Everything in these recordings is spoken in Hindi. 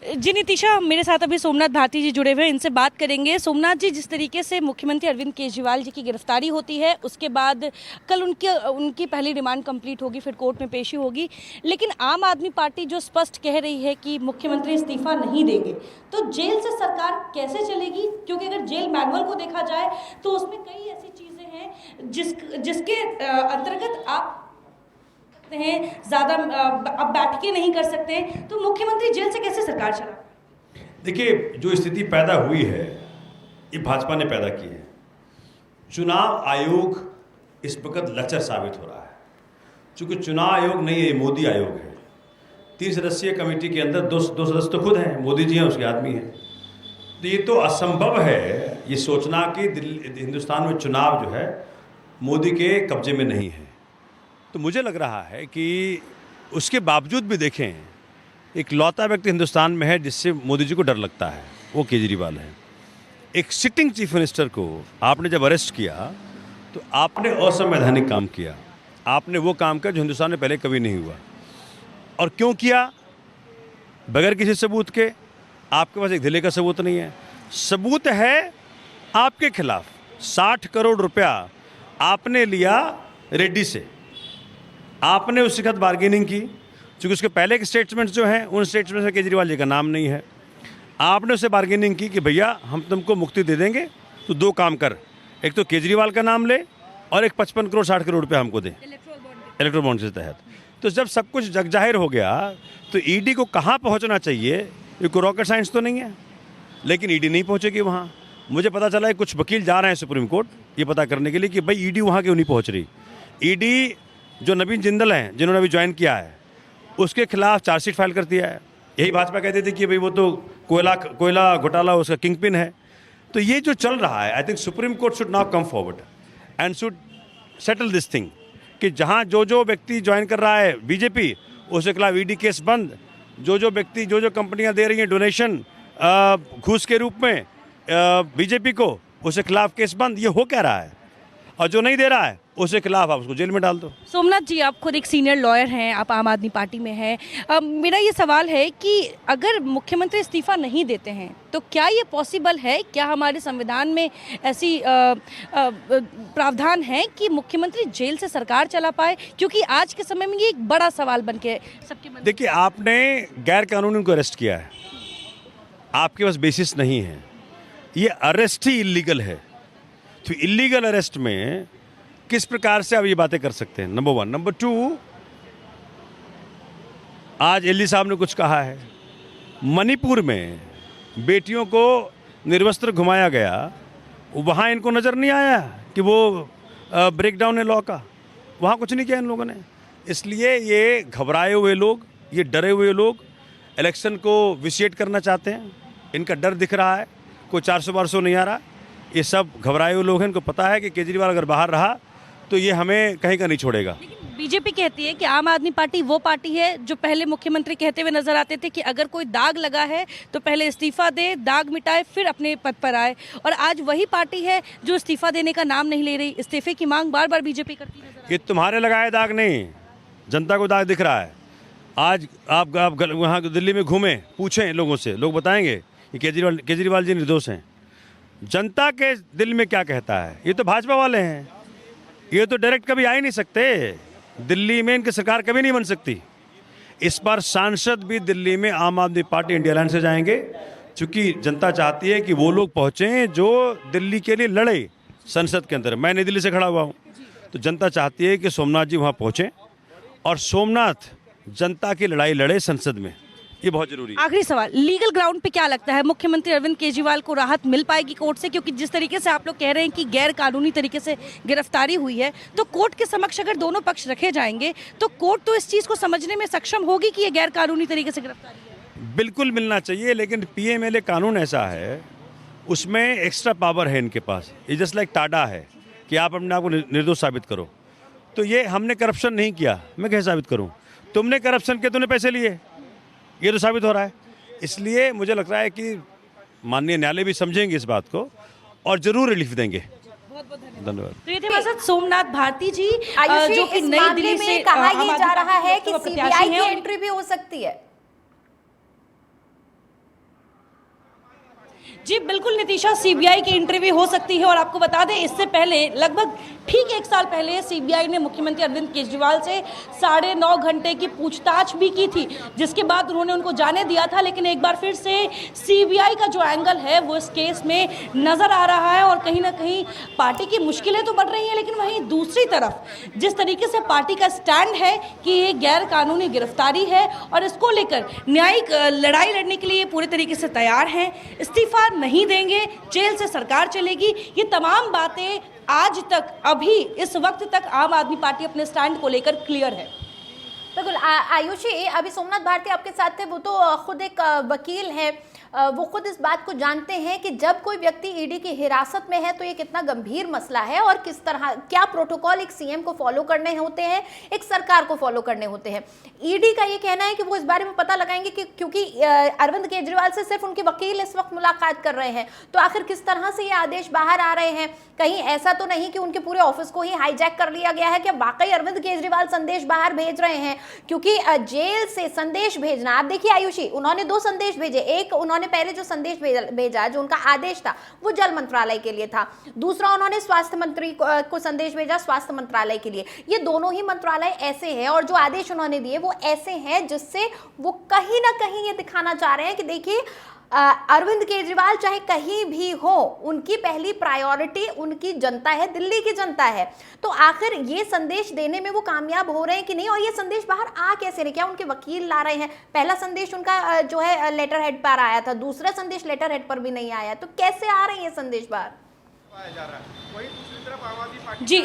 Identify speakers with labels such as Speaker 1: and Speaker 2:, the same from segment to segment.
Speaker 1: जी नितिशा, मेरे साथ अभी सोमनाथ भारती जी जुड़े हुए हैं, इनसे बात करेंगे। सोमनाथ जी, जिस तरीके से मुख्यमंत्री अरविंद केजरीवाल जी की गिरफ्तारी होती है, उसके बाद कल उनकी पहली रिमांड कंप्लीट होगी, फिर कोर्ट में पेशी होगी, लेकिन आम आदमी पार्टी जो स्पष्ट कह रही है कि मुख्यमंत्री इस्तीफा नहीं देंगे, तो जेल से सरकार कैसे चलेगी? क्योंकि अगर जेल मैनुअल को देखा जाए तो उसमें कई ऐसी चीज़ें हैं जिसके अंतर्गत आप हैं ज़्यादा अब बैठकें नहीं कर सकते, तो मुख्यमंत्री जेल से कैसे सरकार चला?
Speaker 2: देखिए, जो स्थिति पैदा हुई है ये भाजपा ने पैदा की है। चुनाव आयोग इस वक्त लचर साबित हो रहा है। चूंकि चुनाव आयोग नहीं है, ये मोदी आयोग है। 3 सदस्यीय कमेटी के अंदर दो सदस्य तो खुद हैं, मोदी जी हैं, उसके आदमी हैं। तो ये तो असंभव है ये सोचना कि हिंदुस्तान में चुनाव जो है मोदी के कब्जे में नहीं है। तो मुझे लग रहा है कि उसके बावजूद भी देखें, एक लौता व्यक्ति हिंदुस्तान में है जिससे मोदी जी को डर लगता है, वो केजरीवाल है। एक सिटिंग चीफ मिनिस्टर को आपने जब अरेस्ट किया तो आपने असंवैधानिक काम किया। आपने वो काम किया जो हिंदुस्तान में पहले कभी नहीं हुआ। और क्यों किया? बगैर किसी सबूत के। आपके पास एक ढिले का सबूत नहीं है। सबूत है आपके खिलाफ 60 करोड़ रुपया आपने लिया रेड्डी से। आपने उसके साथ बार्गेनिंग की, क्योंकि उसके पहले के स्टेटमेंट्स जो हैं उन स्टेटमेंट्स में केजरीवाल जी का नाम नहीं है। आपने उससे बार्गेनिंग की कि भैया हम तुमको मुक्ति दे देंगे, तो 2 काम कर, एक तो केजरीवाल का नाम ले और एक 55 करोड़ 60 करोड़ रुपया हमको दे इलेक्ट्रोल बॉन्ड के तहत। तो जब सब कुछ जग जाहिर हो गया तो ईडी को कहाँ पहुँचना चाहिए, ये कोई रॉकेट साइंस तो नहीं है, लेकिन ईडी नहीं पहुँचेगी वहाँ। मुझे पता चला है कुछ वकील जा रहे हैं सुप्रीम कोर्ट ये पता करने के लिए कि भाई ईडी वहाँ क्यों नहीं पहुँच रही। ईडी जो नवीन जिंदल हैं जिन्होंने अभी ज्वाइन किया है उसके खिलाफ चार्जशीट फाइल कर दिया है। यही भाजपा कहते थे कि भाई वो तो कोयला घोटाला उसका किंग पिन है। तो ये जो चल रहा है, I think supreme court should now come forward and should settle this thing कि जहाँ जो व्यक्ति ज्वाइन कर रहा है बीजेपी, उसके खिलाफ ईडी केस बंद। जो व्यक्ति जो कंपनियाँ दे रही हैं डोनेशन घूस के रूप में बीजेपी को, उसके खिलाफ केस बंद। ये हो क्या रहा है? और जो नहीं दे रहा है उसके खिलाफ आप उसको जेल में डाल दो।
Speaker 1: सोमनाथ जी, आप खुद एक सीनियर लॉयर हैं, आप आम आदमी पार्टी में हैं। मेरा ये सवाल है कि अगर मुख्यमंत्री इस्तीफा नहीं देते हैं तो क्या ये पॉसिबल है? क्या हमारे संविधान में ऐसी प्रावधान है कि मुख्यमंत्री जेल से सरकार चला पाए? क्योंकि आज के समय में ये एक बड़ा सवाल बन के सबके मन में।
Speaker 2: देखिए, आपने गैर कानूनी उनको अरेस्ट किया है, आपके पास बेसिस नहीं है, ये अरेस्ट ही इलीगल है। तो इलीगल अरेस्ट में किस प्रकार से आप ये बातें कर सकते हैं? नंबर 1। नंबर 2, आज एली साहब ने कुछ कहा है, मणिपुर में बेटियों को निर्वस्त्र घुमाया गया, वहाँ इनको नज़र नहीं आया कि वो ब्रेकडाउन है लॉ का। वहाँ कुछ नहीं किया इन लोगों ने। इसलिए ये घबराए हुए लोग, ये डरे हुए लोग इलेक्शन को विशिएट करना चाहते हैं। इनका डर दिख रहा है, कोई 400-1200 नहीं आ रहा। ये सब घबराए हुए लोग हैं, इनको पता है कि केजरीवाल अगर बाहर रहा तो ये हमें कहीं का नहीं छोड़ेगा।
Speaker 1: लेकिन बीजेपी कहती है कि आम आदमी पार्टी वो पार्टी है जो पहले मुख्यमंत्री कहते हुए नजर आते थे कि अगर कोई दाग लगा है तो पहले इस्तीफा दे, दाग मिटाए, फिर अपने पद पर आए। और आज वही पार्टी है जो इस्तीफा देने का नाम नहीं ले रही। इस्तीफे की मांग बार बार बीजेपी करती है।
Speaker 2: ये तुम्हारे लगाए दाग नहीं, जनता को दाग दिख रहा है। आज आप वहाँ दिल्ली में घूमें, पूछें लोगों से, लोग बताएंगे कि केजरीवाल जी निर्दोष हैं। जनता के दिल में क्या कहता है? ये तो भाजपा वाले हैं, ये तो डायरेक्ट कभी आ ही नहीं सकते। दिल्ली में इनकी सरकार कभी नहीं बन सकती। इस बार सांसद भी दिल्ली में आम आदमी पार्टी इंडिया लाइन से जाएंगे, क्योंकि जनता चाहती है कि वो लोग पहुँचें जो दिल्ली के लिए लड़े संसद के अंदर। मैं नई दिल्ली से खड़ा हुआ हूँ, तो जनता चाहती है कि सोमनाथ जी वहाँ पहुँचें और सोमनाथ जनता की लड़ाई लड़े संसद में। ये बहुत जरूरी है।
Speaker 1: आखिरी सवाल, लीगल ग्राउंड पे क्या लगता है मुख्यमंत्री अरविंद केजरीवाल को राहत मिल पाएगी कोर्ट से? क्योंकि जिस तरीके से आप लोग कह रहे हैं कि गैर कानूनी तरीके से गिरफ्तारी हुई है, तो कोर्ट के समक्ष अगर दोनों पक्ष रखे जाएंगे तो कोर्ट तो इस चीज को समझने में सक्षम होगी कि ये गैर कानूनी तरीके से गिरफ्तारी है।
Speaker 2: बिल्कुल मिलना चाहिए, लेकिन पीएमएलए कानून ऐसा है, उसमें एक्स्ट्रा पावर है इनके पास। ये जस्ट लाइक टाडा है कि आप अपने आप को निर्दोष साबित करो। तो ये हमने करप्शन नहीं किया, मैं कैसे साबित करूँ? तुमने करप्शन किए, तुमने पैसे लिए, ये तो साबित हो रहा है। इसलिए मुझे लग रहा है कि माननीय न्यायालय भी समझेंगे इस बात को और जरूर रिलीफ देंगे। धन्यवाद।
Speaker 1: तो ये थे हमारे साथ सोमनाथ भारती जी,
Speaker 3: जो कि नई दिल्ली से कहा यह जा रहा है कि सीबीआई की एंट्री भी हो सकती है।
Speaker 1: जी बिल्कुल नितिशा, सीबीआई की इंटरव्यू हो सकती है और आपको बता दें इससे पहले लगभग ठीक 1 साल पहले सीबीआई ने मुख्यमंत्री अरविंद केजरीवाल से 9.5 घंटे की पूछताछ भी की थी, जिसके बाद उन्होंने उनको जाने दिया था। लेकिन एक बार फिर से सीबीआई का जो एंगल है वो इस केस में नजर आ रहा है और कहीं ना कहीं पार्टी की मुश्किलें तो बढ़ रही हैं, लेकिन वहीं दूसरी तरफ जिस तरीके से पार्टी का स्टैंड है कि ये गैर कानूनी गिरफ्तारी है और इसको लेकर न्यायिक लड़ाई लड़ने के लिए पूरे तरीके से तैयार हैं, इस्तीफा नहीं देंगे, जेल से सरकार चलेगी, ये तमाम बातें आज तक अभी इस वक्त तक आम आदमी पार्टी अपने स्टैंड को लेकर क्लियर है।
Speaker 3: बिल्कुल आयुषी, अभी सोमनाथ भारती आपके साथ थे, वो तो खुद एक वकील है, वो खुद इस बात को जानते हैं कि जब कोई व्यक्ति ईडी की हिरासत में है तो ये कितना गंभीर मसला है और किस तरह क्या प्रोटोकॉल एक सीएम को फॉलो करने होते हैं, एक सरकार को फॉलो करने होते हैं। ईडी का ये कहना है कि वो इस बारे में पता लगाएंगे कि क्योंकि अरविंद केजरीवाल से सिर्फ उनके वकील इस वक्त मुलाकात कर रहे हैं, तो आखिर किस तरह से ये आदेश बाहर आ रहे हैं। कहीं ऐसा तो नहीं कि उनके पूरे ऑफिस को ही हाईजैक कर लिया गया है कि वाकई अरविंद केजरीवाल संदेश बाहर भेज रहे हैं, क्योंकि जेल से संदेश भेजना, आप देखिए आयुषी, उन्होंने 2 संदेश भेजे। एक उन्होंने पहले जो संदेश भेजा, जो उनका आदेश था, वो जल मंत्रालय के लिए था। दूसरा उन्होंने स्वास्थ्य मंत्री को संदेश भेजा स्वास्थ्य मंत्रालय के लिए। ये दोनों ही मंत्रालय ऐसे हैं और जो आदेश उन्होंने दिए वो ऐसे हैं जिससे वो कहीं ना कहीं ये दिखाना चाह रहे हैं कि देखिए अरविंद केजरीवाल चाहे कहीं भी हो, उनकी पहली प्रायोरिटी उनकी जनता है, दिल्ली की जनता है। तो आखिर ये संदेश देने में वो कामयाब हो रहे हैं कि नहीं, और ये संदेश बाहर आ कैसे रहे? क्या उनके वकील ला रहे हैं? पहला संदेश उनका जो है लेटर हेड पर आया था, दूसरा संदेश लेटर हेड पर भी नहीं आया, तो कैसे आ रहे हैं ये संदेश बाहर?
Speaker 1: जी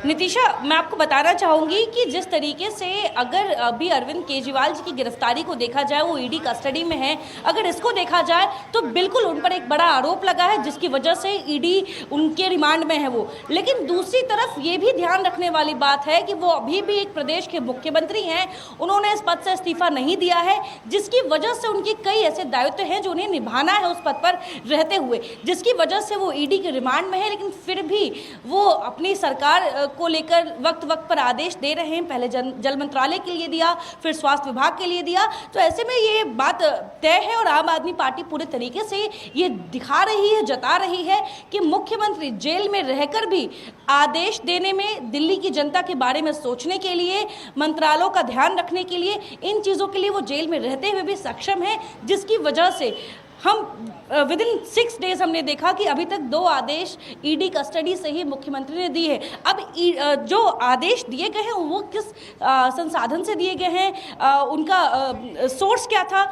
Speaker 1: नितिशा, मैं आपको बताना चाहूँगी कि जिस तरीके से अगर अभी अरविंद केजरीवाल जी की गिरफ्तारी को देखा जाए, वो ईडी कस्टडी में है, अगर इसको देखा जाए तो बिल्कुल उन पर एक बड़ा आरोप लगा है जिसकी वजह से ईडी उनके रिमांड में है वो। लेकिन दूसरी तरफ ये भी ध्यान रखने वाली बात है कि वो अभी भी एक प्रदेश के मुख्यमंत्री हैं, उन्होंने इस पद से इस्तीफा नहीं दिया है, जिसकी वजह से उनके कई ऐसे दायित्व हैं जो उन्हें निभाना है उस पद पर रहते हुए, जिसकी वजह से वो ईडी के रिमांड में है। लेकिन फिर भी वो अपनी सरकार को लेकर वक्त वक्त पर आदेश दे रहे हैं। पहले जल मंत्रालय के लिए दिया, फिर स्वास्थ्य विभाग के लिए दिया। तो ऐसे में ये बात तय है और आम आदमी पार्टी पूरे तरीके से ये दिखा रही है, जता रही है कि मुख्यमंत्री जेल में रहकर भी आदेश देने में, दिल्ली की जनता के बारे में सोचने के लिए, मंत्रालयों का ध्यान रखने के लिए, इन चीज़ों के लिए वो जेल में रहते हुए भी सक्षम है, जिसकी वजह से हम विदिन 6 डेज हमने देखा कि अभी तक 2 आदेश ईडी कस्टडी से ही मुख्यमंत्री ने दिए हैं। अब जो आदेश दिए गए हैं वो किस संसाधन से दिए गए हैं, उनका सोर्स क्या था,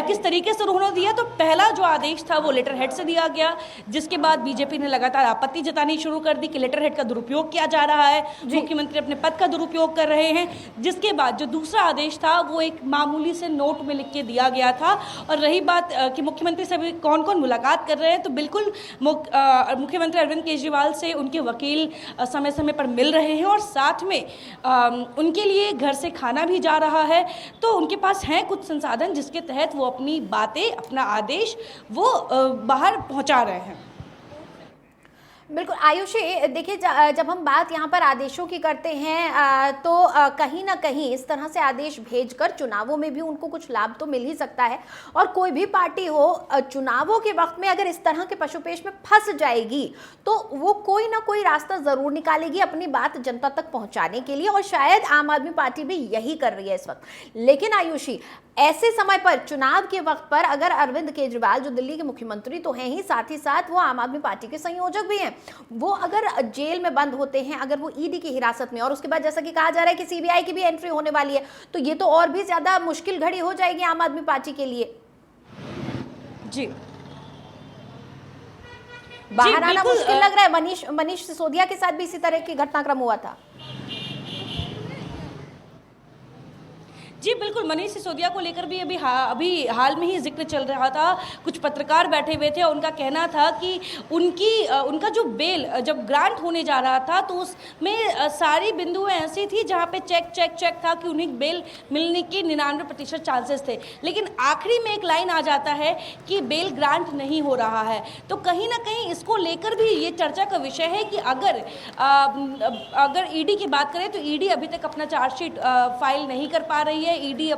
Speaker 1: किस तरीके से उन्होंने दिया। तो पहला जो आदेश था वो लेटर हेड से दिया गया, जिसके बाद बीजेपी ने लगातार आपत्ति जतानी शुरू कर दी कि लेटर हेड का दुरुपयोग किया जा रहा है, मुख्यमंत्री अपने पद का दुरुपयोग कर रहे हैं। जिसके बाद जो दूसरा आदेश था वो एक मामूली से नोट में लिख के दिया गया था। और रही बात कि मुख्यमंत्री से भी कौन कौन मुलाकात कर रहे हैं, तो बिल्कुल मुख्यमंत्री अरविंद केजरीवाल से उनके वकील समय समय पर मिल रहे हैं और साथ में उनके लिए घर से खाना भी जा रहा है। तो उनके पास हैं कुछ संसाधन जिसके तहत वो अपनी बातें, अपना आदेश वो बाहर पहुंचा रहे हैं।
Speaker 3: बिल्कुल आयुषी, देखिए जब हम बात यहाँ पर आदेशों की करते हैं तो कहीं ना कहीं इस तरह से आदेश भेजकर चुनावों में भी उनको कुछ लाभ तो मिल ही सकता है। और कोई भी पार्टी हो, चुनावों के वक्त में अगर इस तरह के पशुपेश में फंस जाएगी तो वो कोई ना कोई रास्ता जरूर निकालेगी अपनी बात जनता तक पहुंचाने के लिए, और शायद आम आदमी पार्टी भी यही कर रही है इस वक्त। लेकिन आयुषी, ऐसे समय पर, चुनाव के वक्त पर, अगर अरविंद केजरीवाल जो दिल्ली के मुख्यमंत्री तो हैं ही, साथ ही साथ वो आम आदमी पार्टी के संयोजक भी हैं, वो अगर जेल में बंद होते हैं, अगर वो ईडी की हिरासत में, और उसके बाद जैसा कि कहा जा रहा है कि सीबीआई की भी एंट्री होने वाली है, तो ये तो और भी ज्यादा मुश्किल घड़ी हो जाएगी आम आदमी पार्टी के लिए।
Speaker 1: जी
Speaker 3: बाहर आना मुश्किल लग रहा है। मनीष सिसोदिया के साथ भी इसी तरह की घटनाक्रम हुआ था।
Speaker 1: जी बिल्कुल, मनीष सिसोदिया को लेकर भी अभी हाल में ही जिक्र चल रहा था। कुछ पत्रकार बैठे हुए थे और उनका कहना था कि उनका जो बेल जब ग्रांट होने जा रहा था तो उसमें सारी बिंदुएं ऐसी थी जहां पे चेक था कि उन्हें बेल मिलने के 99% चांसेस थे। लेकिन आखिरी में एक लाइन आ जाता है कि बेल ग्रांट नहीं हो रहा है। तो कहीं ना कहीं इसको लेकर भी ये चर्चा का विषय है कि अगर ईडी की बात करें तो ईडी अभी तक अपना चार्जशीट फाइल नहीं कर पा रही है। है, ईडी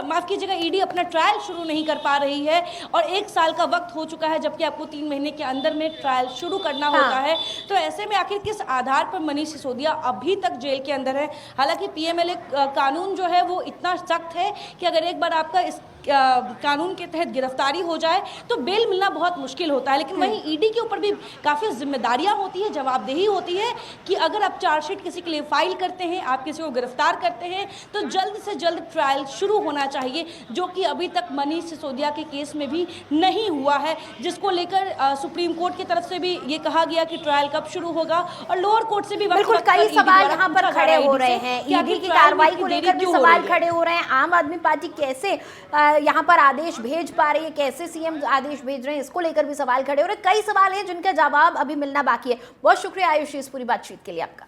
Speaker 1: माफ कीजिएगा, ईडी अपना ट्रायल शुरू नहीं कर पा रही है और 1 साल का वक्त हो चुका है, जबकि आपको 3 महीने के अंदर में ट्रायल शुरू करना होता है। तो ऐसे में आखिर किस आधार पर मनीष सिसोदिया अभी तक जेल के अंदर है? हालांकि पीएमएलए कानून जो है वो इतना सख्त है कि अगर एक बार आपका इस कानून के तहत गिरफ्तारी हो जाए तो बेल मिलना बहुत मुश्किल होता है। लेकिन वहीं ईडी के ऊपर भी काफ़ी जिम्मेदारियां होती है, जवाबदेही होती है कि अगर आप चार्जशीट किसी के लिए फाइल करते हैं, आप किसी को गिरफ्तार करते हैं, तो जल्द से जल्द ट्रायल शुरू होना चाहिए, जो कि अभी तक मनीष सिसोदिया के केस में भी नहीं हुआ है, जिसको लेकर सुप्रीम कोर्ट की तरफ से भी ये कहा गया कि ट्रायल कब शुरू होगा और लोअर कोर्ट से भी
Speaker 3: बिल्कुल कई सवाल यहाँ पर खड़े हो रहे हैं। ईडी की कार्रवाई को लेकर भी सवाल खड़े हो रहे हैं। आम आदमी पार्टी कैसे यहाँ पर आदेश भेज पा रही है, कैसे सीएम आदेश भेज रहे हैं, इसको लेकर भी सवाल खड़े हो रहे हैं। कई सवाल हैं जिनका जवाब अभी मिलना बाकी है। बहुत शुक्रिया आयुषी इस पूरी बातचीत के लिए आपका।